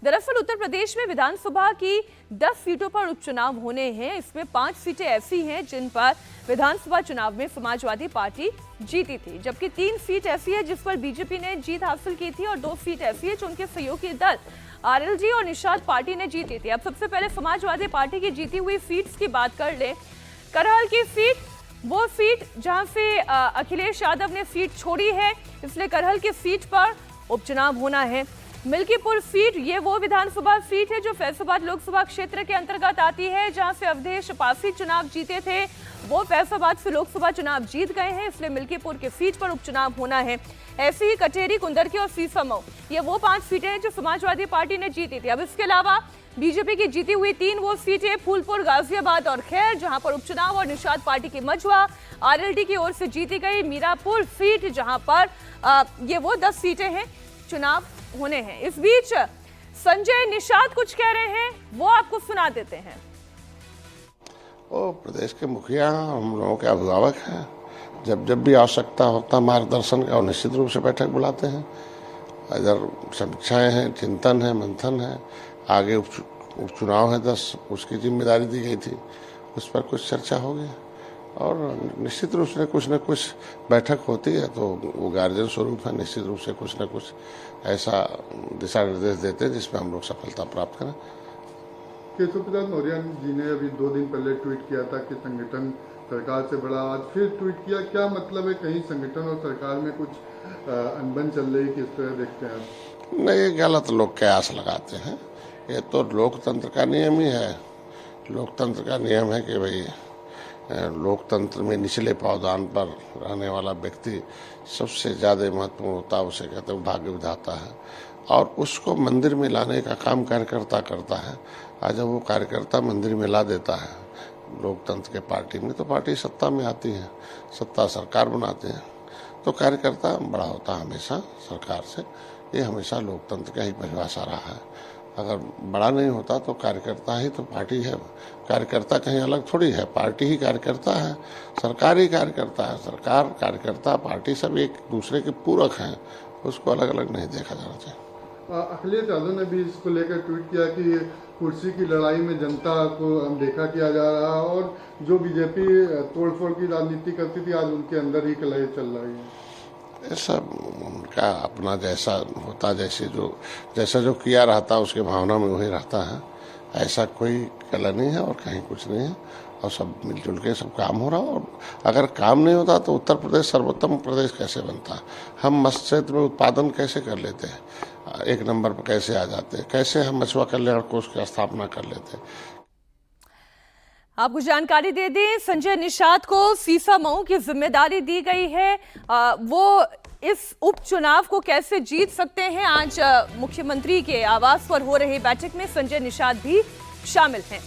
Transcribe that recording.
दरअसल उत्तर प्रदेश में विधानसभा की 10 सीटों पर उपचुनाव होने हैं। इसमें 5 सीटें ऐसी हैं जिन पर विधानसभा चुनाव में समाजवादी पार्टी जीती थी, जबकि 3 सीट ऐसी है जिस पर बीजेपी ने जीत हासिल की थी और 2 सीट ऐसी है जो उनके सहयोगी दल आरएलडी और निषाद पार्टी ने जीती थी। अब सबसे पहले समाजवादी पार्टी की जीती हुई सीट्स की बात कर ले। करहल की सीट, वो सीट जहां से अखिलेश यादव ने सीट छोड़ी है, इसलिए करहल की सीट पर उपचुनाव होना है। मिल्कीपुर सीट, ये वो विधानसभा सीट है जो फैसलाबाद लोकसभा क्षेत्र के अंतर्गत आती है, जहां से अवधेश पासी चुनाव जीते थे। वो फैसलाबाद से लोकसभा चुनाव जीत गए हैं, इसलिए मिल्कीपुर की सीट पर उपचुनाव होना है। ऐसी ही कटेरी, कुंदरकी और सीसामऊ, ये वो 5 सीटें हैं जो समाजवादी पार्टी ने जीती थी। अब इसके अलावा बीजेपी की जीती हुई 3 वो सीटें फूलपुर, गाजियाबाद और खैर, जहां पर उपचुनाव और निषाद पार्टी की मझवा आरएलडी की ओर से जीती गई मीरापुर सीट, जहां पर ये वो 10 सीटें हैं, चुनाव होने हैं। इस बीच संजय निषाद कुछ कह रहे हैं, वो आपको सुना देते हैं। वो प्रदेश के मुखिया हम लोगों के अभिभावक हैं। जब जब भी आवश्यकता होता मार्गदर्शन का, निश्चित रूप से बैठक बुलाते हैं। इधर समीक्षाएं हैं, चिंतन है, मंथन है। आगे उपचुनाव है 10, उसकी जिम्मेदारी दी गई थी, उस पर कुछ चर्चा होगी और निश्चित रूप से कुछ न कुछ बैठक होती है तो वो गार्जियन स्वरूप है, निश्चित रूप से कुछ न कुछ ऐसा दिशा निर्देश देते हैं जिसमें हम लोग सफलता प्राप्त करें। केशव प्रसाद मौर्य जी ने अभी 2 दिन पहले ट्वीट किया था कि संगठन सरकार से बड़ा, आज फिर ट्वीट किया, क्या मतलब है? कहीं संगठन और सरकार में कुछ अनबन चल रही, किस तरह देखते हैं आप? नहीं, गलत लोग कयास लगाते हैं। ये तो लोकतंत्र का नियम ही है। लोकतंत्र का नियम है कि भाई लोकतंत्र में निचले पावदान पर रहने वाला व्यक्ति सबसे ज़्यादा महत्वपूर्ण होता है, उसे कहते हैं भाग्य विधाता है, और उसको मंदिर में लाने का काम कार्यकर्ता करता है। आज जब वो कार्यकर्ता मंदिर में ला देता है लोकतंत्र के पार्टी में, तो पार्टी सत्ता में आती है, सत्ता सरकार बनाते हैं, तो कार्यकर्ता बड़ा होता है हमेशा सरकार से। ये हमेशा लोकतंत्र का ही परिभाषा रहा है। अगर बड़ा नहीं होता तो कार्यकर्ता ही तो पार्टी है। कार्यकर्ता कहीं अलग थोड़ी है, पार्टी ही कार्यकर्ता है, सरकार ही कार्यकर्ता है। सरकार, कार्यकर्ता, पार्टी सब एक दूसरे के पूरक हैं, उसको अलग अलग नहीं देखा जाना चाहिए। अखिलेश यादव ने भी इसको लेकर ट्वीट किया कि कुर्सी की लड़ाई में जनता को अनदेखा किया जा रहा है और जो बीजेपी तोड़फोड़ की राजनीति करती थी, आज उनके अंदर ही कलह चल रही है। ऐसा उनका अपना जैसा होता, जैसा जो किया रहता उसके भावना में वही रहता है। ऐसा कोई कला नहीं है और कहीं कुछ नहीं है, और सब मिलजुल के सब काम हो रहा है। और अगर काम नहीं होता तो उत्तर प्रदेश सर्वोत्तम प्रदेश कैसे बनता? हम मत्स्य क्षेत्र में उत्पादन कैसे कर लेते हैं, 1 नंबर पर कैसे आ जाते हैं, कैसे हम मछुआ कल्याण कोष की स्थापना कर लेते हैं। आपको जानकारी दे दें, संजय निषाद को सीसामऊ की जिम्मेदारी दी गई है। वो इस उपचुनाव को कैसे जीत सकते हैं, आज मुख्यमंत्री के आवास पर हो रही बैठक में संजय निषाद भी शामिल हैं।